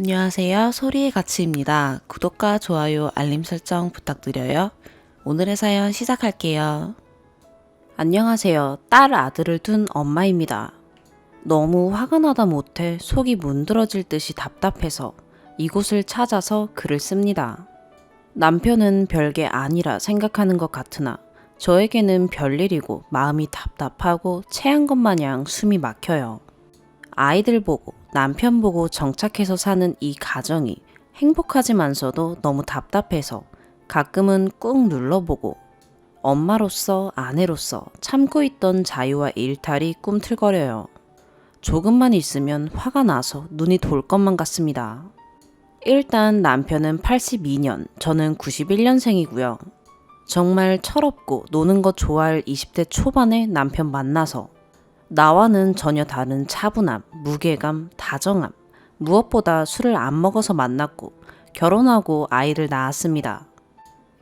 안녕하세요. 소리의 가치입니다. 구독과 좋아요, 알림 설정 부탁드려요. 오늘의 사연 시작할게요. 안녕하세요. 딸 아들을 둔 엄마입니다. 너무 화가 나다 못해 속이 문드러질 듯이 답답해서 이곳을 찾아서 글을 씁니다. 남편은 별게 아니라 생각하는 것 같으나 저에게는 별일이고 마음이 답답하고 체한 것 마냥 숨이 막혀요. 아이들 보고 남편 보고 정착해서 사는 이 가정이 행복하지만서도 너무 답답해서 가끔은 꾹 눌러보고 엄마로서 아내로서 참고 있던 자유와 일탈이 꿈틀거려요. 조금만 있으면 화가 나서 눈이 돌 것만 같습니다. 일단 남편은 82년, 저는 91년생이고요. 정말 철없고 노는 거 좋아할 20대 초반에 남편 만나서 나와는 전혀 다른 차분함, 무게감, 다정함, 무엇보다 술을 안 먹어서 만났고 결혼하고 아이를 낳았습니다.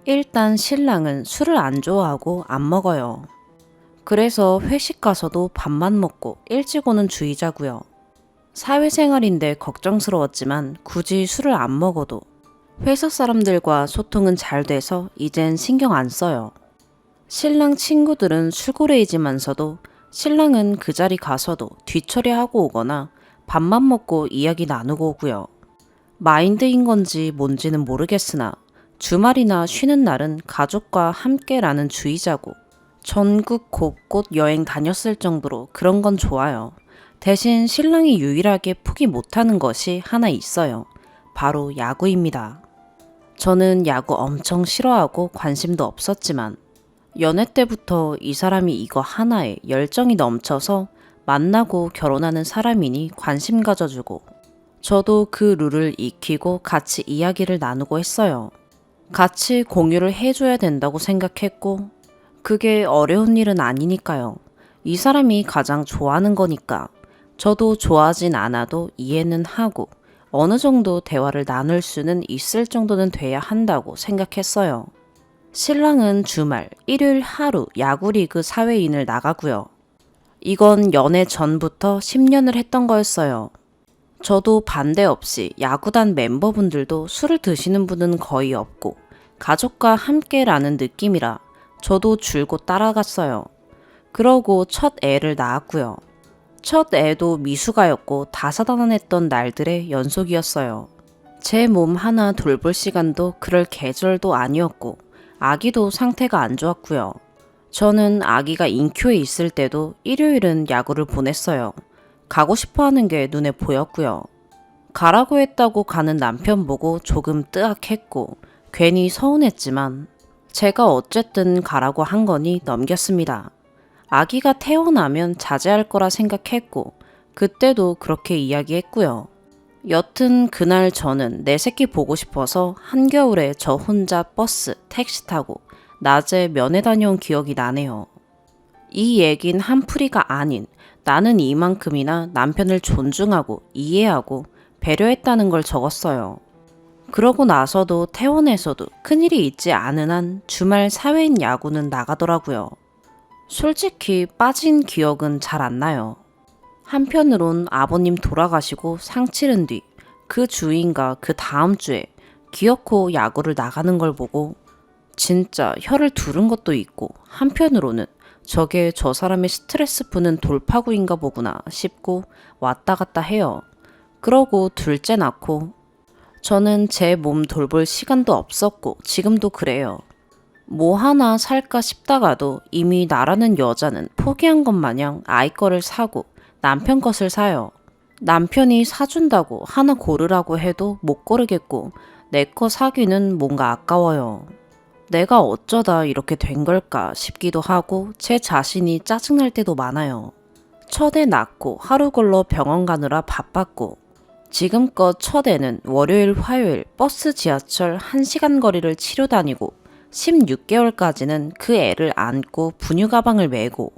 일단 신랑은 술을 안 좋아하고 안 먹어요. 그래서 회식 가서도 밥만 먹고 일찍 오는 주의자고요. 사회생활인데 걱정스러웠지만 굳이 술을 안 먹어도 회사 사람들과 소통은 잘 돼서 이젠 신경 안 써요. 신랑 친구들은 술고래이지만서도 신랑은 그 자리 가서도 뒤처리하고 오거나 밥만 먹고 이야기 나누고 오고요. 마인드인 건지 뭔지는 모르겠으나 주말이나 쉬는 날은 가족과 함께라는 주의자고 전국 곳곳 여행 다녔을 정도로 그런 건 좋아요. 대신 신랑이 유일하게 포기 못하는 것이 하나 있어요. 바로 야구입니다. 저는 야구 엄청 싫어하고 관심도 없었지만 연애 때부터 이 사람이 이거 하나에 열정이 넘쳐서 만나고 결혼하는 사람이니 관심 가져주고 저도 그 룰을 익히고 같이 이야기를 나누고 했어요. 같이 공유를 해줘야 된다고 생각했고 그게 어려운 일은 아니니까요. 이 사람이 가장 좋아하는 거니까 저도 좋아하진 않아도 이해는 하고 어느 정도 대화를 나눌 수는 있을 정도는 돼야 한다고 생각했어요. 신랑은 주말, 일요일 하루 야구리그 사회인을 나가고요. 이건 연애 전부터 10년을 했던 거였어요. 저도 반대 없이 야구단 멤버분들도 술을 드시는 분은 거의 없고 가족과 함께라는 느낌이라 저도 줄곧 따라갔어요. 그러고 첫 애를 낳았고요. 첫 애도 미숙아였고 다사다난했던 날들의 연속이었어요. 제 몸 하나 돌볼 시간도 그럴 계절도 아니었고 아기도 상태가 안 좋았고요. 저는 아기가 인큐에 있을 때도 일요일은 야구를 보냈어요. 가고 싶어 하는 게 눈에 보였고요. 가라고 했다고 가는 남편 보고 조금 뜨악했고 괜히 서운했지만 제가 어쨌든 가라고 한 거니 넘겼습니다. 아기가 태어나면 자제할 거라 생각했고 그때도 그렇게 이야기했고요. 여튼 그날 저는 내 새끼 보고 싶어서 한겨울에 저 혼자 버스, 택시 타고 낮에 면회 다녀온 기억이 나네요. 이 얘긴 한풀이가 아닌 나는 이만큼이나 남편을 존중하고 이해하고 배려했다는 걸 적었어요. 그러고 나서도 퇴원에서도 큰일이 있지 않은 한 주말 사회인 야구는 나가더라고요. 솔직히 빠진 기억은 잘 안 나요. 한편으론 아버님 돌아가시고 상 치른 뒤 그 주인가 그 다음 주에 기어코 야구를 나가는 걸 보고 진짜 혀를 두른 것도 있고 한편으로는 저게 저 사람의 스트레스 푸는 돌파구인가 보구나 싶고 왔다 갔다 해요. 그러고 둘째 낳고 저는 제 몸 돌볼 시간도 없었고 지금도 그래요. 뭐 하나 살까 싶다가도 이미 나라는 여자는 포기한 것 마냥 아이 거를 사고 남편 것을 사요. 남편이 사준다고 하나 고르라고 해도 못 고르겠고 내 거 사기는 뭔가 아까워요. 내가 어쩌다 이렇게 된 걸까 싶기도 하고 제 자신이 짜증날 때도 많아요. 첫 애 낳고 하루 걸러 병원 가느라 바빴고 지금껏 첫 애는 월요일 화요일 버스 지하철 1시간 거리를 치료 다니고 16개월까지는 그 애를 안고 분유 가방을 메고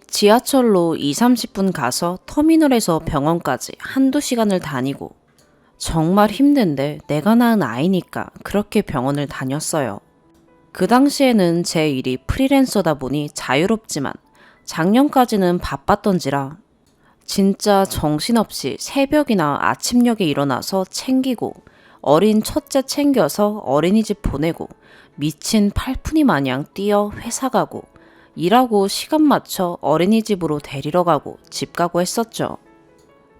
지하철로 2~30분 가서 터미널에서 병원까지 한두 시간을 다니고 정말 힘든데 내가 낳은 아이니까 그렇게 병원을 다녔어요. 그 당시에는 제 일이 프리랜서다 보니 자유롭지만 작년까지는 바빴던지라 진짜 정신없이 새벽이나 아침녘에 일어나서 챙기고 어린 첫째 챙겨서 어린이집 보내고 미친 팔푼이 마냥 뛰어 회사 가고 일하고 시간 맞춰 어린이집으로 데리러 가고 집 가고 했었죠.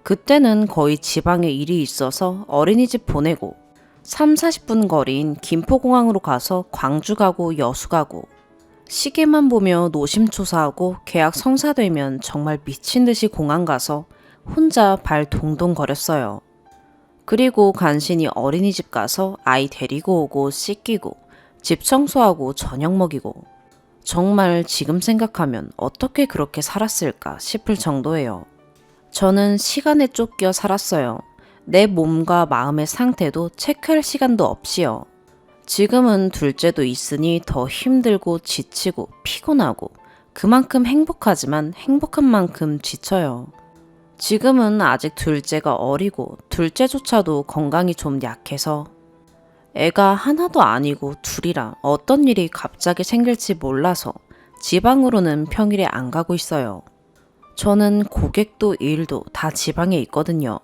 그때는 거의 지방에 일이 있어서 어린이집 보내고 3, 40분 거리인 김포공항으로 가서 광주 가고 여수 가고 시계만 보며 노심초사하고 계약 성사되면 정말 미친 듯이 공항 가서 혼자 발 동동 거렸어요. 그리고 간신히 어린이집 가서 아이 데리고 오고 씻기고 집 청소하고 저녁 먹이고 정말 지금 생각하면 어떻게 그렇게 살았을까 싶을 정도예요. 저는 시간에 쫓겨 살았어요. 내 몸과 마음의 상태도 체크할 시간도 없이요. 지금은 둘째도 있으니 더 힘들고 지치고 피곤하고 그만큼 행복하지만 행복한 만큼 지쳐요. 지금은 아직 둘째가 어리고 둘째조차도 건강이 좀 약해서 애가 하나도 아니고 둘이라 어떤 일이 갑자기 생길지 몰라서 지방으로는 평일에 안 가고 있어요. 저는 고객도 일도 다 지방에 있거든요.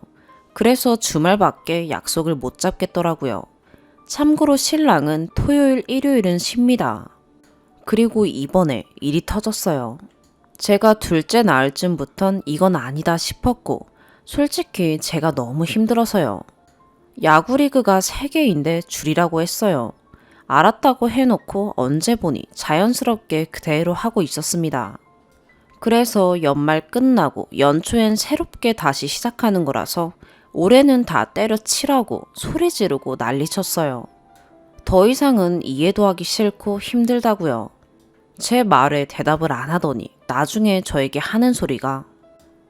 그래서 주말밖에 약속을 못 잡겠더라고요. 참고로 신랑은 토요일, 일요일은 쉽니다. 그리고 이번에 일이 터졌어요. 제가 둘째 낳을 쯤부턴 이건 아니다 싶었고 솔직히 제가 너무 힘들어서요. 야구리그가 3개인데 줄이라고 했어요. 알았다고 해놓고 언제 보니 자연스럽게 그대로 하고 있었습니다. 그래서 연말 끝나고 연초엔 새롭게 다시 시작하는 거라서 올해는 다 때려치라고 소리 지르고 난리쳤어요. 더 이상은 이해도 하기 싫고 힘들다고요. 제 말에 대답을 안 하더니 나중에 저에게 하는 소리가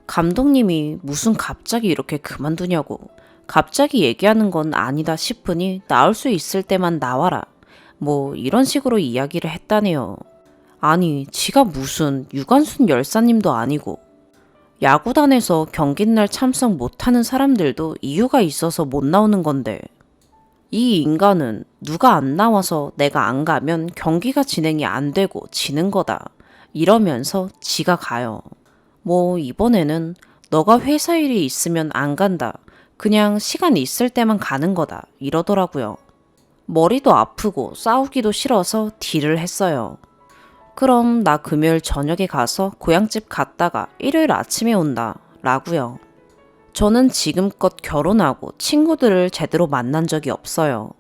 감독님이 무슨 갑자기 이렇게 그만두냐고 갑자기 얘기하는 건 아니다 싶으니 나올 수 있을 때만 나와라 뭐 이런 식으로 이야기를 했다네요. 아니 지가 무슨 유관순 열사님도 아니고 야구단에서 경기날 참석 못하는 사람들도 이유가 있어서 못 나오는 건데 이 인간은 누가 안 나와서 내가 안 가면 경기가 진행이 안 되고 지는 거다 이러면서 지가 가요. 뭐 이번에는 너가 회사 일이 있으면 안 간다 그냥 시간 있을 때만 가는 거다 이러더라고요. 머리도 아프고 싸우기도 싫어서 딜을 했어요. 그럼 나 금요일 저녁에 가서 고향집 갔다가 일요일 아침에 온다 라고요. 저는 지금껏 결혼하고 친구들을 제대로 만난 적이 없어요.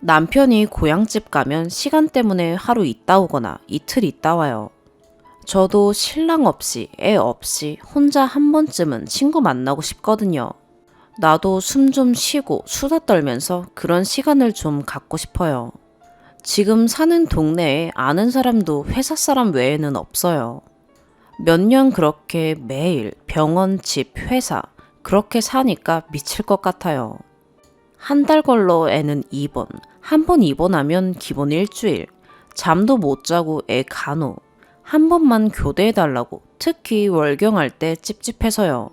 남편이 고향집 가면 시간 때문에 하루 있다 오거나 이틀 있다 와요. 저도 신랑 없이 애 없이 혼자 한 번쯤은 친구 만나고 싶거든요. 나도 숨 좀 쉬고 수다 떨면서 그런 시간을 좀 갖고 싶어요. 지금 사는 동네에 아는 사람도 회사 사람 외에는 없어요. 몇 년 그렇게 매일 병원, 집, 회사 그렇게 사니까 미칠 것 같아요. 한 달 걸러 애는 입원, 한 번 입원하면 기본 일주일, 잠도 못 자고 애 간호, 한 번만 교대해달라고 특히 월경할 때 찝찝해서요.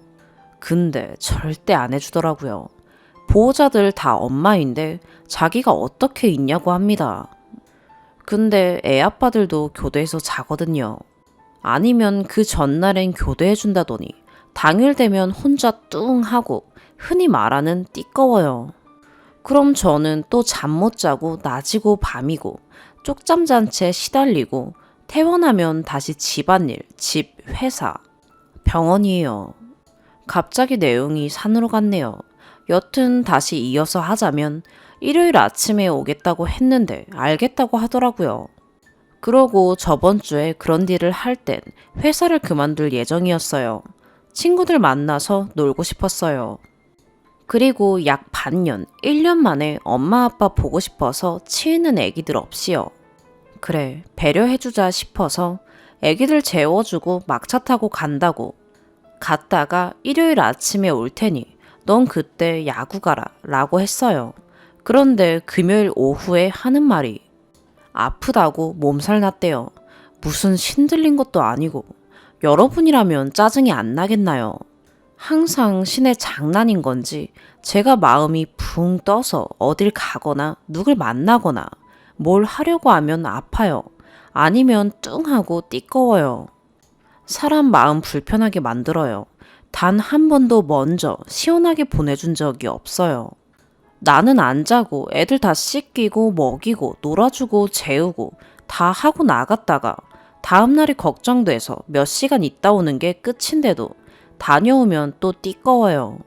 근데 절대 안 해주더라고요. 보호자들 다 엄마인데 자기가 어떻게 있냐고 합니다. 근데 애 아빠들도 교대에서 자거든요. 아니면 그 전날엔 교대해준다더니 당일 되면 혼자 뚱 하고 흔히 말하는 띠꺼워요. 그럼 저는 또 잠 못 자고 낮이고 밤이고 쪽잠 잔 채 시달리고 퇴원하면 다시 집안일, 집, 회사, 병원이에요. 갑자기 내용이 산으로 갔네요. 여튼 다시 이어서 하자면 일요일 아침에 오겠다고 했는데 알겠다고 하더라고요. 그러고 저번 주에 그런 일을 할 땐 회사를 그만둘 예정이었어요. 친구들 만나서 놀고 싶었어요. 그리고 약 반년, 1년 만에 엄마 아빠 보고 싶어서 치이는 애기들 없이요. 그래, 배려해주자 싶어서 애기들 재워주고 막차 타고 간다고. 갔다가 일요일 아침에 올 테니 넌 그때 야구 가라 라고 했어요. 그런데 금요일 오후에 하는 말이 아프다고 몸살 났대요. 무슨 신들린 것도 아니고 여러분이라면 짜증이 안 나겠나요? 항상 신의 장난인 건지 제가 마음이 붕 떠서 어딜 가거나 누굴 만나거나 뭘 하려고 하면 아파요. 아니면 뚱하고 띠꺼워요. 사람 마음 불편하게 만들어요. 단 한 번도 먼저 시원하게 보내준 적이 없어요. 나는 안 자고 애들 다 씻기고 먹이고 놀아주고 재우고 다 하고 나갔다가 다음날이 걱정돼서 몇 시간 있다 오는 게 끝인데도 다녀오면 또 띠꺼워요.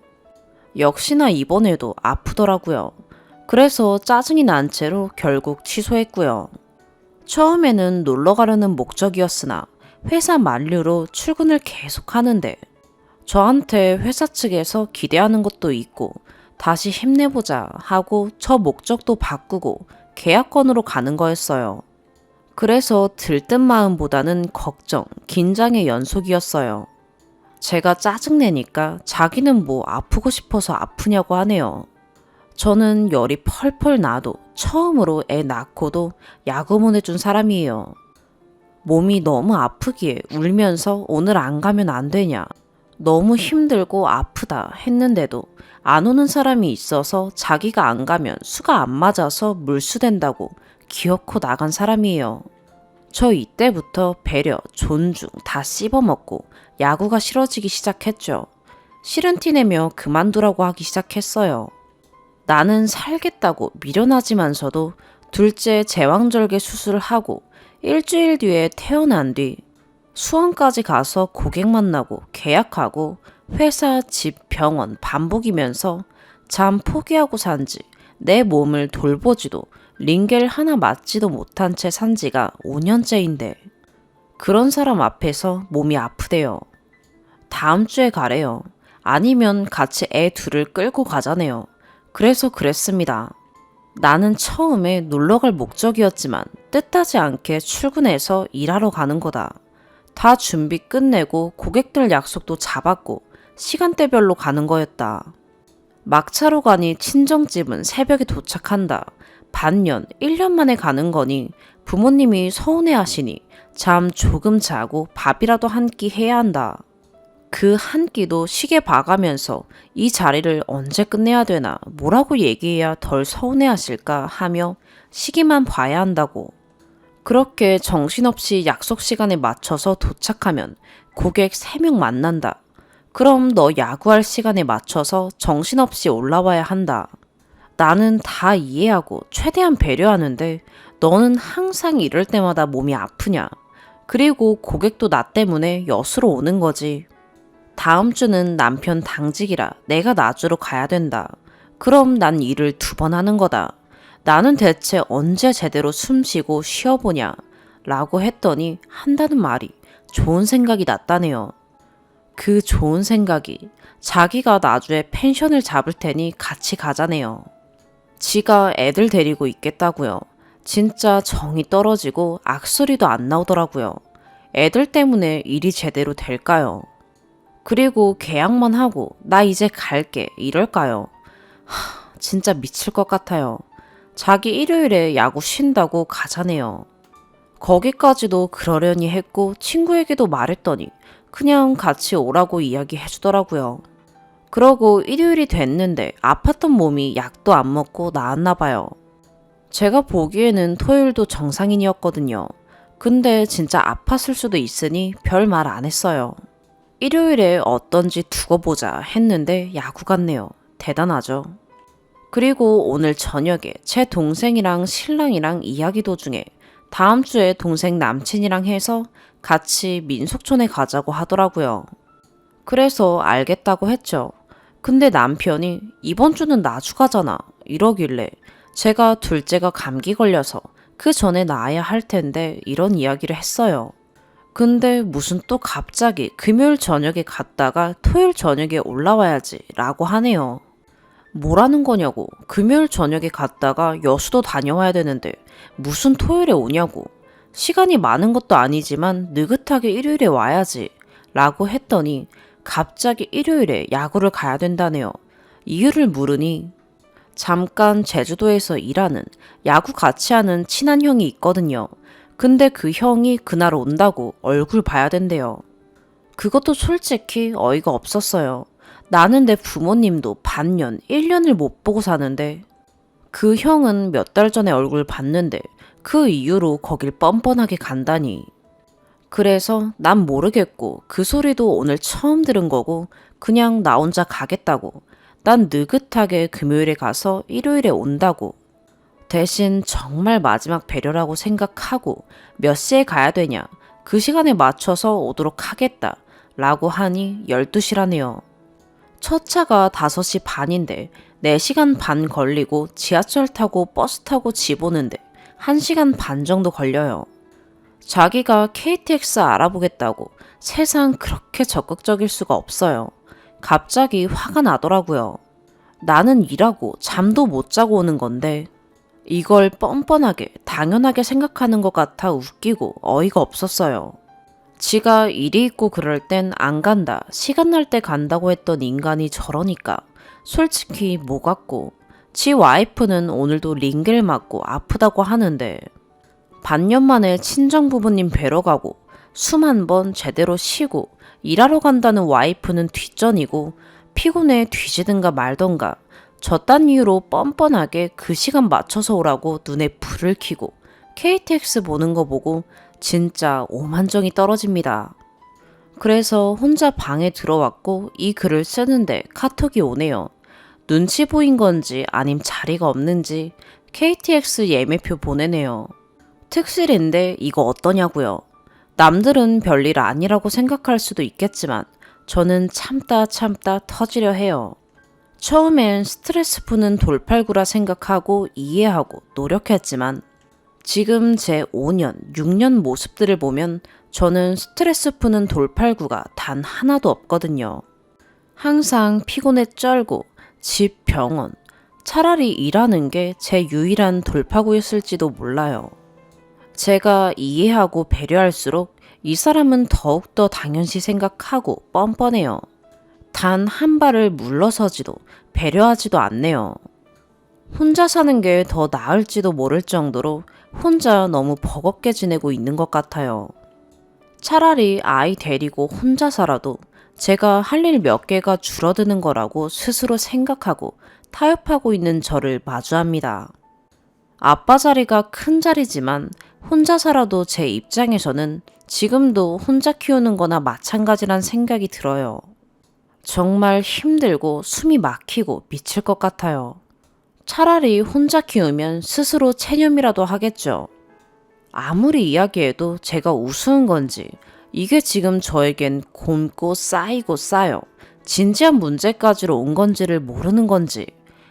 역시나 이번에도 아프더라고요. 그래서 짜증이 난 채로 결국 취소했고요. 처음에는 놀러 가려는 목적이었으나 회사 만료로 출근을 계속 하는데 저한테 회사 측에서 기대하는 것도 있고 다시 힘내보자 하고 저 목적도 바꾸고 계약건으로 가는 거였어요. 그래서 들뜬 마음보다는 걱정, 긴장의 연속이었어요. 제가 짜증내니까 자기는 뭐 아프고 싶어서 아프냐고 하네요. 저는 열이 펄펄 나도 처음으로 애 낳고도 야구 보내준 사람이에요. 몸이 너무 아프기에 울면서 오늘 안 가면 안 되냐. 너무 힘들고 아프다 했는데도 안 오는 사람이 있어서 자기가 안 가면 수가 안 맞아서 물수된다고 기어코 나간 사람이에요. 저 이때부터 배려, 존중 다 씹어먹고 야구가 싫어지기 시작했죠. 싫은 티 내며 그만두라고 하기 시작했어요. 나는 살겠다고 미련하지만서도 둘째 제왕절개 수술을 하고 일주일 뒤에 태어난 뒤 수원까지 가서 고객 만나고 계약하고 회사, 집, 병원 반복이면서 잠 포기하고 산지 내 몸을 돌보지도 링겔 하나 맞지도 못한 채 산 지가 5년째인데 그런 사람 앞에서 몸이 아프대요. 다음 주에 가래요. 아니면 같이 애 둘을 끌고 가자네요. 그래서 그랬습니다. 나는 처음에 놀러갈 목적이었지만 뜻하지 않게 출근해서 일하러 가는 거다. 다 준비 끝내고 고객들 약속도 잡았고 시간대별로 가는 거였다. 막차로 가니 친정집은 새벽에 도착한다. 반년, 1년 만에 가는 거니 부모님이 서운해 하시니 잠 조금 자고 밥이라도 한 끼 해야 한다. 그 한 끼도 시계 봐가면서 이 자리를 언제 끝내야 되나 뭐라고 얘기해야 덜 서운해 하실까 하며 시기만 봐야 한다고. 그렇게 정신없이 약속 시간에 맞춰서 도착하면 고객 3명 만난다. 그럼 너 야구할 시간에 맞춰서 정신없이 올라와야 한다. 나는 다 이해하고 최대한 배려하는데 너는 항상 이럴 때마다 몸이 아프냐. 그리고 고객도 나 때문에 여수로 오는 거지. 다음 주는 남편 당직이라 내가 나주로 가야 된다. 그럼 난 일을 2번 하는 거다. 나는 대체 언제 제대로 숨 쉬고 쉬어보냐. 라고 했더니 한다는 말이 좋은 생각이 났다네요. 그 좋은 생각이 자기가 나주에 펜션을 잡을 테니 같이 가자네요. 지가 애들 데리고 있겠다고요. 진짜 정이 떨어지고 악소리도 안 나오더라고요. 애들 때문에 일이 제대로 될까요? 그리고 계약만 하고 나 이제 갈게 이럴까요? 진짜 미칠 것 같아요. 자기 일요일에 야구 쉰다고 가자네요. 거기까지도 그러려니 했고 친구에게도 말했더니 그냥 같이 오라고 이야기해주더라고요. 그러고 일요일이 됐는데 아팠던 몸이 약도 안 먹고 나았나 봐요. 제가 보기에는 토요일도 정상인이었거든요. 근데 진짜 아팠을 수도 있으니 별 말 안 했어요. 일요일에 어떤지 두고 보자 했는데 야구 같네요. 대단하죠. 그리고 오늘 저녁에 제 동생이랑 신랑이랑 이야기 도중에 다음 주에 동생 남친이랑 해서 같이 민속촌에 가자고 하더라고요. 그래서 알겠다고 했죠. 근데 남편이 이번 주는 나주 가잖아 이러길래 제가 둘째가 감기 걸려서 그 전에 나아야 할 텐데 이런 이야기를 했어요. 근데 무슨 또 갑자기 금요일 저녁에 갔다가 토요일 저녁에 올라와야지 라고 하네요. 뭐라는 거냐고. 금요일 저녁에 갔다가 여수도 다녀와야 되는데 무슨 토요일에 오냐고. 시간이 많은 것도 아니지만 느긋하게 일요일에 와야지 라고 했더니 갑자기 일요일에 야구를 가야 된다네요. 이유를 물으니 잠깐 제주도에서 일하는 야구 같이 하는 친한 형이 있거든요. 근데 그 형이 그날 온다고 얼굴 봐야 된대요. 그것도 솔직히 어이가 없었어요. 나는 내 부모님도 반년, 1년을 못 보고 사는데 그 형은 몇 달 전에 얼굴 봤는데 그 이유로 거길 뻔뻔하게 간다니. 그래서 난 모르겠고 그 소리도 오늘 처음 들은 거고 그냥 나 혼자 가겠다고. 난 느긋하게 금요일에 가서 일요일에 온다고. 대신 정말 마지막 배려라고 생각하고 몇 시에 가야 되냐? 그 시간에 맞춰서 오도록 하겠다. 라고 하니 12시라네요. 첫 차가 5시 반인데 4시간 반 걸리고 지하철 타고 버스 타고 집 오는데 1시간 반 정도 걸려요. 자기가 KTX 알아보겠다고 세상 그렇게 적극적일 수가 없어요. 갑자기 화가 나더라고요. 나는 일하고 잠도 못 자고 오는 건데 이걸 뻔뻔하게 당연하게 생각하는 것 같아 웃기고 어이가 없었어요. 지가 일이 있고 그럴 땐 안 간다, 시간 날 때 간다고 했던 인간이 저러니까 솔직히 뭐 같고, 지 와이프는 오늘도 링겔 맞고 아프다고 하는데 반년 만에 친정 부모님 뵈러 가고 수만 번 제대로 쉬고 일하러 간다는 와이프는 뒷전이고 피곤해 뒤지든가 말던가 저딴 이유로 뻔뻔하게 그 시간 맞춰서 오라고 눈에 불을 켜고 KTX 보는 거 보고 진짜 오만정이 떨어집니다. 그래서 혼자 방에 들어왔고 이 글을 쓰는데 카톡이 오네요. 눈치 보인 건지 아님 자리가 없는지 KTX 예매표 보내네요. 특실인데 이거 어떠냐고요. 남들은 별일 아니라고 생각할 수도 있겠지만 저는 참다 터지려 해요. 처음엔 스트레스 푸는 돌팔구라 생각하고 이해하고 노력했지만 지금 제 5년, 6년 모습들을 보면 저는 스트레스 푸는 돌팔구가 단 하나도 없거든요. 항상 피곤에 쩔고 집, 병원, 차라리 일하는 게 제 유일한 돌파구였을지도 몰라요. 제가 이해하고 배려할수록 이 사람은 더욱더 당연시 생각하고 뻔뻔해요. 단 한 발을 물러서지도 배려하지도 않네요. 혼자 사는 게 더 나을지도 모를 정도로 혼자 너무 버겁게 지내고 있는 것 같아요. 차라리 아이 데리고 혼자 살아도 제가 할 일 몇 개가 줄어드는 거라고 스스로 생각하고 타협하고 있는 저를 마주합니다. 아빠 자리가 큰 자리지만 혼자 살아도 제 입장에서는 지금도 혼자 키우는 거나 마찬가지란 생각이 들어요. 정말 힘들고 숨이 막히고 미칠 것 같아요. 차라리 혼자 키우면 스스로 체념이라도 하겠죠. 아무리 이야기해도 제가 우스운 건지 이게 지금 저에겐 곪고 쌓이고 쌓여 진지한 문제까지로 온 건지를 모르는 건지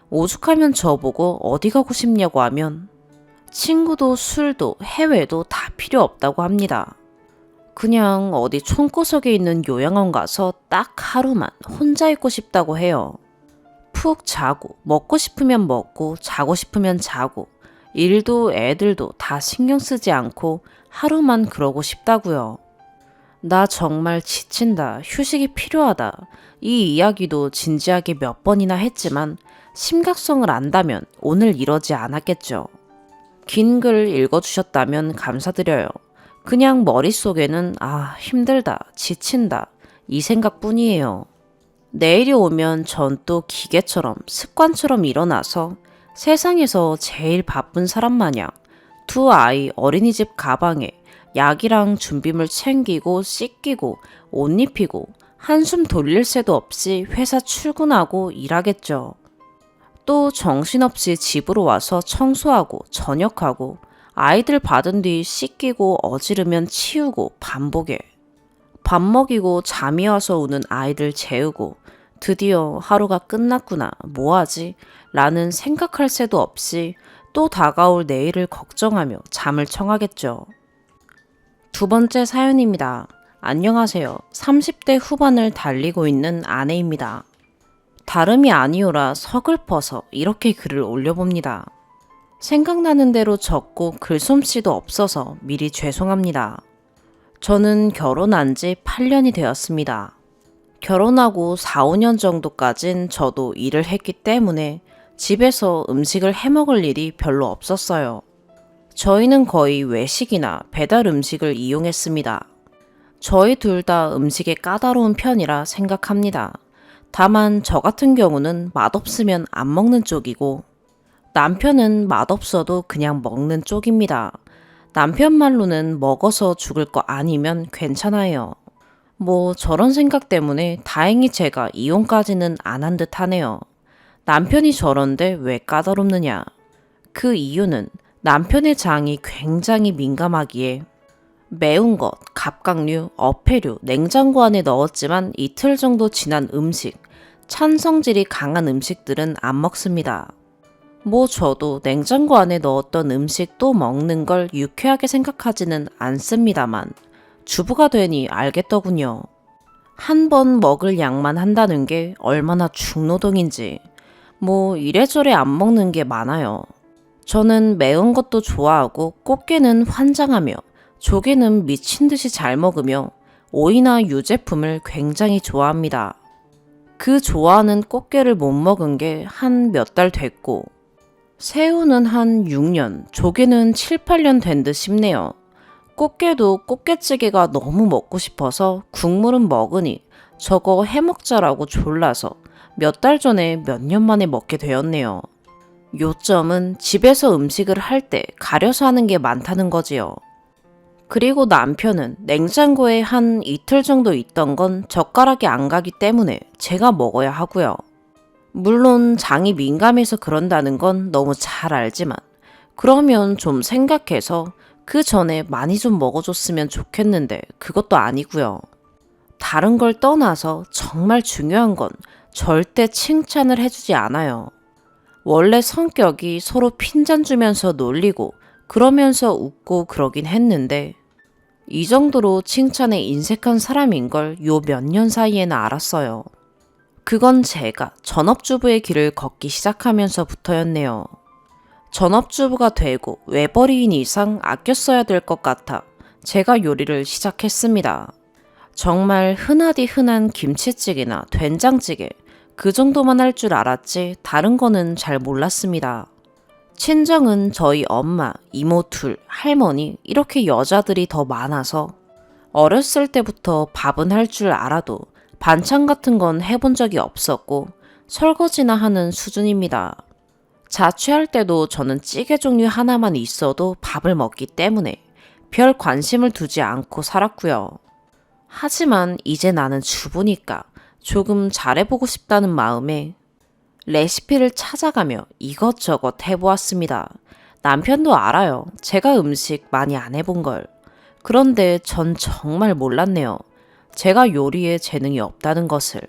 오죽하면 저보고 어디 가고 싶냐고 하면 친구도 술도 해외도 다 필요 없다고 합니다. 그냥 어디 촌구석에 있는 요양원 가서 딱 하루만 혼자 있고 싶다고 해요. 푹 자고 먹고 싶으면 먹고 자고 싶으면 자고 일도 애들도 다 신경 쓰지 않고 하루만 그러고 싶다고요. 나 정말 지친다. 휴식이 필요하다. 이 이야기도 진지하게 몇 번이나 했지만 심각성을 안다면 오늘 이러지 않았겠죠. 긴 글 읽어주셨다면 감사드려요. 그냥 머릿속에는 힘들다, 지친다 이 생각뿐이에요. 내일이 오면 전 또 기계처럼 습관처럼 일어나서 세상에서 제일 바쁜 사람 마냥 두 아이 어린이집 가방에 약이랑 준비물 챙기고 씻기고 옷 입히고 한숨 돌릴 새도 없이 회사 출근하고 일하겠죠. 또 정신없이 집으로 와서 청소하고 저녁하고 아이들 받은 뒤 씻기고 어지르면 치우고 반복해. 밥 먹이고 잠이 와서 우는 아이들 재우고 드디어 하루가 끝났구나 뭐하지? 라는 생각할 새도 없이 또 다가올 내일을 걱정하며 잠을 청하겠죠. 두 번째 사연입니다. 안녕하세요. 30대 후반을 달리고 있는 아내입니다. 다름이 아니오라 서글퍼서 이렇게 글을 올려봅니다. 생각나는 대로 적고 글솜씨도 없어서 미리 죄송합니다. 저는 결혼한 지 8년이 되었습니다. 결혼하고 4, 5년 정도까진 저도 일을 했기 때문에 집에서 음식을 해먹을 일이 별로 없었어요. 저희는 거의 외식이나 배달 음식을 이용했습니다. 저희 둘 다 음식에 까다로운 편이라 생각합니다. 다만 저 같은 경우는 맛없으면 안 먹는 쪽이고 남편은 맛없어도 그냥 먹는 쪽입니다. 남편 말로는 먹어서 죽을 거 아니면 괜찮아요. 뭐 저런 생각 때문에 다행히 제가 이혼까지는 안 한 듯 하네요. 남편이 저런데 왜 까다롭느냐. 그 이유는 남편의 장이 굉장히 민감하기에 매운 것, 갑각류, 어패류, 냉장고 안에 넣었지만 이틀 정도 지난 음식, 찬 성질이 강한 음식들은 안 먹습니다. 뭐 저도 냉장고 안에 넣었던 음식 또 먹는 걸 유쾌하게 생각하지는 않습니다만 주부가 되니 알겠더군요. 한 번 먹을 양만 한다는 게 얼마나 중노동인지 뭐 이래저래 안 먹는 게 많아요. 저는 매운 것도 좋아하고 꽃게는 환장하며 조개는 미친 듯이 잘 먹으며 오이나 유제품을 굉장히 좋아합니다. 그 좋아하는 꽃게를 못 먹은 게 한 몇 달 됐고 새우는 한 6년, 조개는 7, 8년 된 듯 싶네요. 꽃게도 꽃게찌개가 너무 먹고 싶어서 국물은 먹으니 저거 해먹자라고 졸라서 몇 달 전에 몇 년 만에 먹게 되었네요. 요점은 집에서 음식을 할 때 가려서 하는 게 많다는 거지요. 그리고 남편은 냉장고에 한 이틀 정도 있던 건 젓가락이 안 가기 때문에 제가 먹어야 하고요. 물론 장이 민감해서 그런다는 건 너무 잘 알지만 그러면 좀 생각해서 그 전에 많이 좀 먹어줬으면 좋겠는데 그것도 아니고요. 다른 걸 떠나서 정말 중요한 건 절대 칭찬을 해주지 않아요. 원래 성격이 서로 핀잔 주면서 놀리고 그러면서 웃고 그러긴 했는데 이 정도로 칭찬에 인색한 사람인 걸 요 몇 년 사이에는 알았어요. 그건 제가 전업주부의 길을 걷기 시작하면서부터였네요. 전업주부가 되고 외벌이인 이상 아껴 써야 될 것 같아 제가 요리를 시작했습니다. 정말 흔하디 흔한 김치찌개나 된장찌개 그 정도만 할 줄 알았지 다른 거는 잘 몰랐습니다. 친정은 저희 엄마, 이모 둘, 할머니 이렇게 여자들이 더 많아서 어렸을 때부터 밥은 할 줄 알아도 반찬 같은 건 해본 적이 없었고 설거지나 하는 수준입니다. 자취할 때도 저는 찌개 종류 하나만 있어도 밥을 먹기 때문에 별 관심을 두지 않고 살았고요. 하지만 이제 나는 주부니까 조금 잘해보고 싶다는 마음에 레시피를 찾아가며 이것저것 해보았습니다. 남편도 알아요. 제가 음식 많이 안 해본 걸. 그런데 전 정말 몰랐네요. 제가 요리에 재능이 없다는 것을,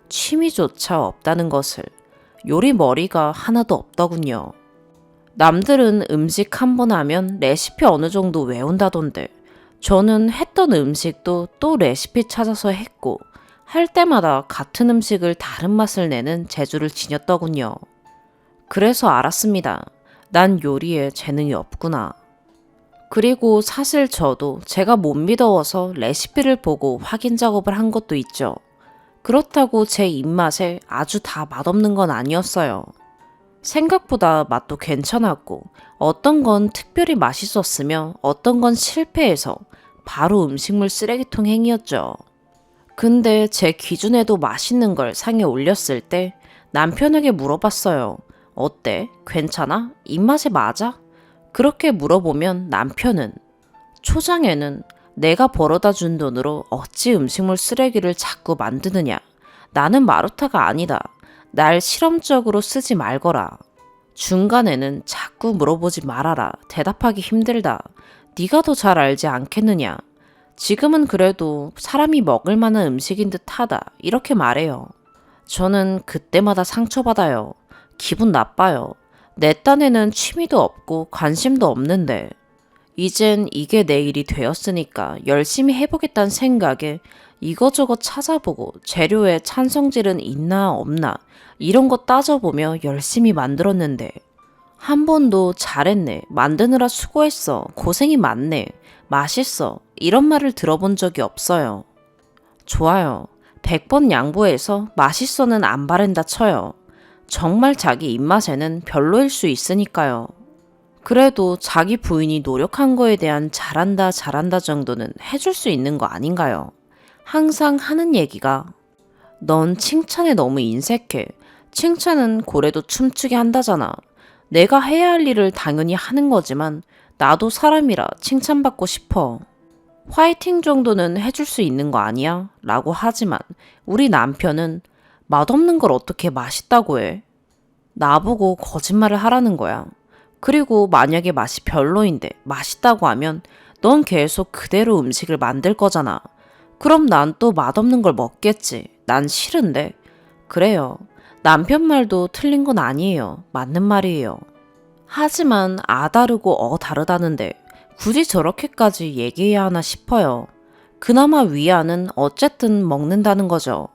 취미조차 없다는 것을, 요리 머리가 하나도 없더군요. 남들은 음식 한 번 하면 레시피 어느 정도 외운다던데 저는 했던 음식도 또 레시피 찾아서 했고 할 때마다 같은 음식을 다른 맛을 내는 재주를 지녔더군요. 그래서 알았습니다. 난 요리에 재능이 없구나. 그리고 사실 저도 제가 못 믿어서 레시피를 보고 확인 작업을 한 것도 있죠. 그렇다고 제 입맛에 아주 다 맛없는 건 아니었어요. 생각보다 맛도 괜찮았고 어떤 건 특별히 맛있었으며 어떤 건 실패해서 바로 음식물 쓰레기통 행위였죠. 근데 제 기준에도 맛있는 걸 상에 올렸을 때 남편에게 물어봤어요. 어때? 괜찮아? 입맛에 맞아? 그렇게 물어보면 남편은 초장에는 내가 벌어다 준 돈으로 어찌 음식물 쓰레기를 자꾸 만드느냐. 나는 마루타가 아니다. 날 실험적으로 쓰지 말거라. 중간에는 자꾸 물어보지 말아라. 대답하기 힘들다. 네가 더 잘 알지 않겠느냐. 지금은 그래도 사람이 먹을 만한 음식인 듯 하다. 이렇게 말해요. 저는 그때마다 상처받아요. 기분 나빠요. 내 딴에는 취미도 없고 관심도 없는데 이젠 이게 내 일이 되었으니까 열심히 해보겠다는 생각에 이거저거 찾아보고 재료에 찬성질은 있나 없나 이런 거 따져보며 열심히 만들었는데 한 번도 잘했네, 만드느라 수고했어, 고생이 많네, 맛있어 이런 말을 들어본 적이 없어요. 좋아요. 100번 양보해서 맛있어는 안 바른다 쳐요. 정말 자기 입맛에는 별로일 수 있으니까요. 그래도 자기 부인이 노력한 거에 대한 잘한다 잘한다 정도는 해줄 수 있는 거 아닌가요? 항상 하는 얘기가 넌 칭찬에 너무 인색해. 칭찬은 고래도 춤추게 한다잖아. 내가 해야 할 일을 당연히 하는 거지만 나도 사람이라 칭찬받고 싶어. 화이팅 정도는 해줄 수 있는 거 아니야? 라고 하지만 우리 남편은 맛없는 걸 어떻게 맛있다고 해? 나보고 거짓말을 하라는 거야. 그리고 만약에 맛이 별로인데 맛있다고 하면 넌 계속 그대로 음식을 만들 거잖아. 그럼 난 또 맛없는 걸 먹겠지. 난 싫은데. 그래요. 남편 말도 틀린 건 아니에요. 맞는 말이에요. 하지만 아 다르고 어 다르다는데 굳이 저렇게까지 얘기해야 하나 싶어요. 그나마 위안은 어쨌든 먹는다는 거죠.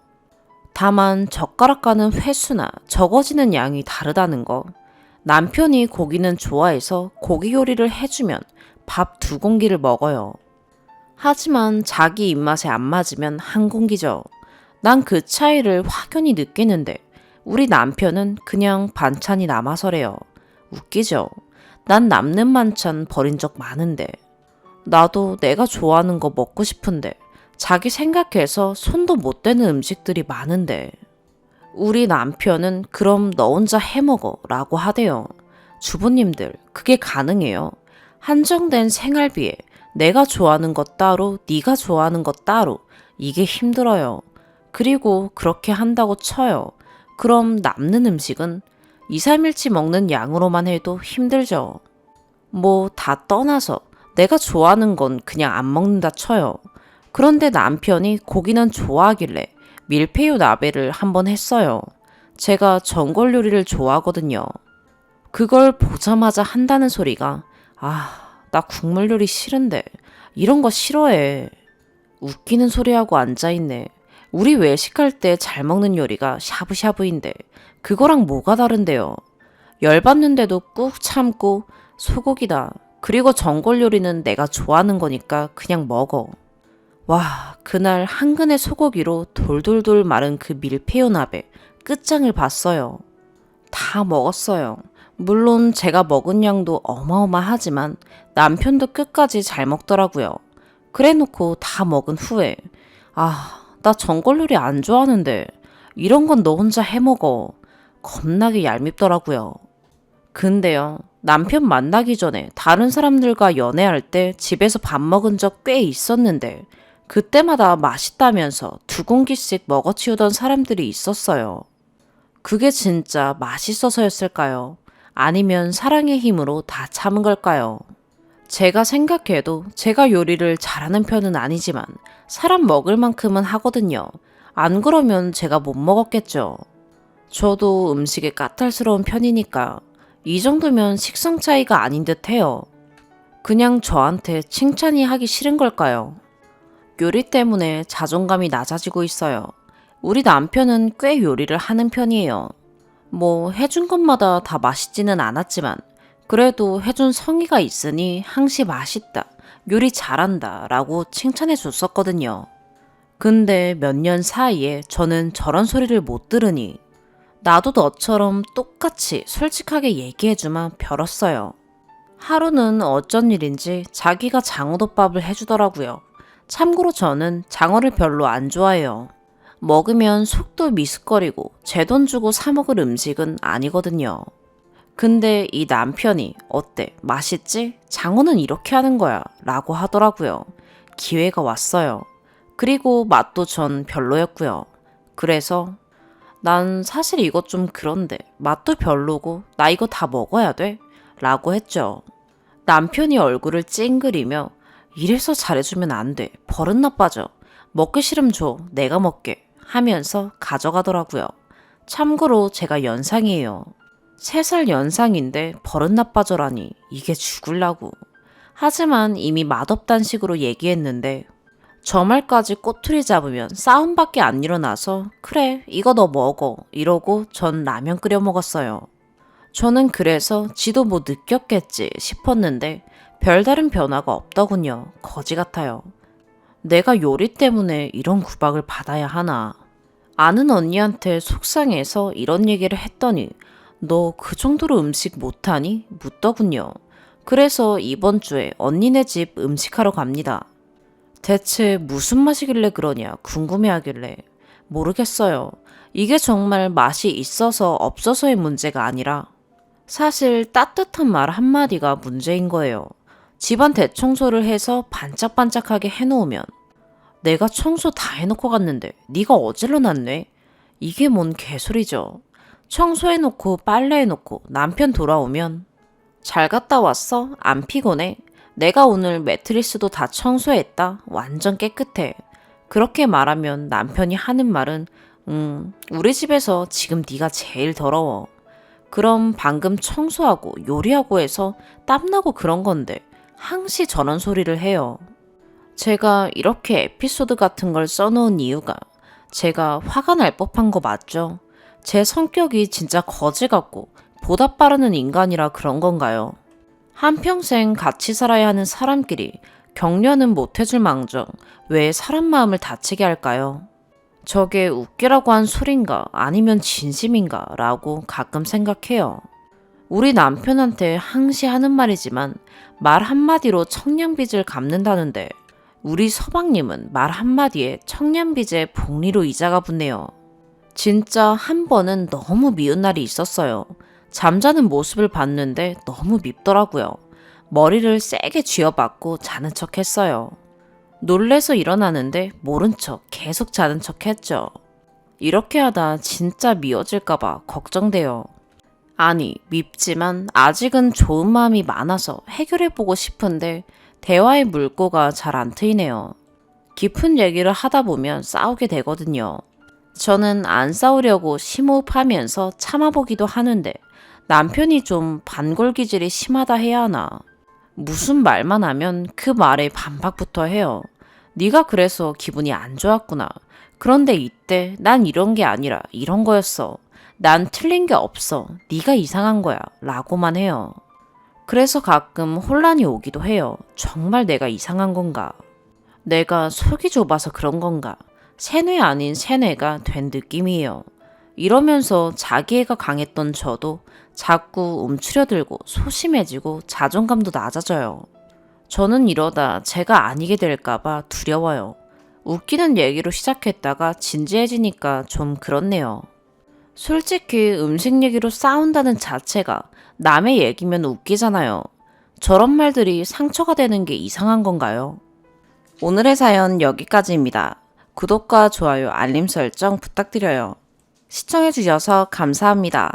다만 젓가락가는 횟수나 적어지는 양이 다르다는 거. 남편이 고기는 좋아해서 고기 요리를 해주면 밥 2공기를 먹어요. 하지만 자기 입맛에 안 맞으면 1공기죠. 난 그 차이를 확연히 느끼는데 우리 남편은 그냥 반찬이 남아서래요. 웃기죠? 난 남는 반찬 버린 적 많은데. 나도 내가 좋아하는 거 먹고 싶은데 자기 생각해서 손도 못 대는 음식들이 많은데. 우리 남편은 그럼 너 혼자 해먹어 라고 하대요. 주부님들, 그게 가능해요? 한정된 생활비에 내가 좋아하는 것 따로, 네가 좋아하는 것 따로. 이게 힘들어요. 그리고 그렇게 한다고 쳐요. 그럼 남는 음식은 2, 3일치 먹는 양으로만 해도 힘들죠. 뭐 다 떠나서 내가 좋아하는 건 그냥 안 먹는다 쳐요. 그런데 남편이 고기는 좋아하길래 밀푀유 나베를 한번 했어요. 제가 전골 요리를 좋아하거든요. 그걸 보자마자 한다는 소리가 나 국물 요리 싫은데 이런 거 싫어해. 웃기는 소리하고 앉아있네. 우리 외식할 때 잘 먹는 요리가 샤브샤브인데 그거랑 뭐가 다른데요. 열받는데도 꾹 참고 소고기다. 그리고 전골 요리는 내가 좋아하는 거니까 그냥 먹어. 와, 그날 한 근의 소고기로 돌돌돌 마른 그 밀푀유 나베 끝장을 봤어요. 다 먹었어요. 물론 제가 먹은 양도 어마어마하지만 남편도 끝까지 잘 먹더라고요. 그래놓고 다 먹은 후에 나 전골 요리 안 좋아하는데 이런 건 너 혼자 해먹어. 겁나게 얄밉더라고요. 근데요, 남편 만나기 전에 다른 사람들과 연애할 때 집에서 밥 먹은 적 꽤 있었는데 그때마다 맛있다면서 2공기씩 먹어치우던 사람들이 있었어요. 그게 진짜 맛있어서였을까요? 아니면 사랑의 힘으로 다 참은 걸까요? 제가 생각해도 제가 요리를 잘하는 편은 아니지만 사람 먹을 만큼은 하거든요. 안 그러면 제가 못 먹었겠죠. 저도 음식에 까탈스러운 편이니까 이 정도면 식성 차이가 아닌 듯 해요. 그냥 저한테 칭찬이 하기 싫은 걸까요? 요리 때문에 자존감이 낮아지고 있어요. 우리 남편은 꽤 요리를 하는 편이에요. 뭐 해준 것마다 다 맛있지는 않았지만 그래도 해준 성의가 있으니 항시 맛있다, 요리 잘한다 라고 칭찬해 줬었거든요. 근데 몇 년 사이에 저는 저런 소리를 못 들으니 나도 너처럼 똑같이 솔직하게 얘기해주면 별었어요. 하루는 어쩐 일인지 자기가 장어덮밥을 해주더라고요. 참고로 저는 장어를 별로 안 좋아해요. 먹으면 속도 미스거리고 제 돈 주고 사 먹을 음식은 아니거든요. 근데 이 남편이 어때? 맛있지? 장어는 이렇게 하는 거야 라고 하더라고요. 기회가 왔어요. 그리고 맛도 전 별로였고요. 그래서 난 사실 이거 좀 그런데 맛도 별로고 나 이거 다 먹어야 돼? 라고 했죠. 남편이 얼굴을 찡그리며 이래서 잘해주면 안 돼. 버릇 나빠져. 먹기 싫음 줘. 내가 먹게. 하면서 가져가더라고요. 참고로 제가 연상이에요. 3살 연상인데 버릇 나빠져라니 이게 죽을라고. 하지만 이미 맛없단 식으로 얘기했는데 저 말까지 꼬투리 잡으면 싸움밖에 안 일어나서 그래 이거 너 먹어 이러고 전 라면 끓여 먹었어요. 저는 그래서 지도 뭐 느꼈겠지 싶었는데 별다른 변화가 없더군요. 거지 같아요. 내가 요리 때문에 이런 구박을 받아야 하나. 아는 언니한테 속상해서 이런 얘기를 했더니 너 그 정도로 음식 못하니? 묻더군요. 그래서 이번 주에 언니네 집 음식하러 갑니다. 대체 무슨 맛이길래 그러냐 궁금해하길래 모르겠어요. 이게 정말 맛이 있어서 없어서의 문제가 아니라 사실 따뜻한 말 한마디가 문제인 거예요. 집안 대청소를 해서 반짝반짝하게 해놓으면 내가 청소 다 해놓고 갔는데 네가 어질러 놨네? 이게 뭔 개소리죠. 청소해놓고 빨래해놓고 남편 돌아오면 잘 갔다 왔어? 안 피곤해? 내가 오늘 매트리스도 다 청소했다. 완전 깨끗해. 그렇게 말하면 남편이 하는 말은 우리 집에서 지금 네가 제일 더러워. 그럼 방금 청소하고 요리하고 해서 땀나고 그런 건데 항시 저런 소리를 해요. 제가 이렇게 에피소드 같은 걸 써놓은 이유가 제가 화가 날 법한 거 맞죠? 제 성격이 진짜 거지 같고 보다 빠르는 인간이라 그런 건가요? 한평생 같이 살아야 하는 사람끼리 격려는 못 해줄 망정 왜 사람 마음을 다치게 할까요? 저게 웃기라고 한 소린가 아니면 진심인가 라고 가끔 생각해요. 우리 남편한테 항시 하는 말이지만 말 한마디로 청량빚을 갚는다는데 우리 서방님은 말 한마디에 청량빚에 복리로 이자가 붙네요. 진짜 한 번은 너무 미운 날이 있었어요. 잠자는 모습을 봤는데 너무 밉더라고요. 머리를 세게 쥐어박고 자는 척 했어요. 놀래서 일어나는데 모른 척 계속 자는 척 했죠. 이렇게 하다 진짜 미워질까봐 걱정돼요. 아니, 밉지만 아직은 좋은 마음이 많아서 해결해보고 싶은데 대화의 물꼬가 잘 안 트이네요. 깊은 얘기를 하다 보면 싸우게 되거든요. 저는 안 싸우려고 심호흡하면서 참아보기도 하는데 남편이 좀 반골기질이 심하다 해야 하나. 무슨 말만 하면 그 말에 반박부터 해요. 네가 그래서 기분이 안 좋았구나. 그런데 이때 난 이런 게 아니라 이런 거였어. 난 틀린 게 없어. 네가 이상한 거야. 라고만 해요. 그래서 가끔 혼란이 오기도 해요. 정말 내가 이상한 건가? 내가 속이 좁아서 그런 건가? 세뇌 아닌 세뇌가 된 느낌이에요. 이러면서 자기애가 강했던 저도 자꾸 움츠려들고 소심해지고 자존감도 낮아져요. 저는 이러다 제가 아니게 될까봐 두려워요. 웃기는 얘기로 시작했다가 진지해지니까 좀 그렇네요. 솔직히 음식 얘기로 싸운다는 자체가 남의 얘기면 웃기잖아요. 저런 말들이 상처가 되는 게 이상한 건가요? 오늘의 사연 여기까지입니다. 구독과 좋아요, 알림 설정 부탁드려요. 시청해주셔서 감사합니다.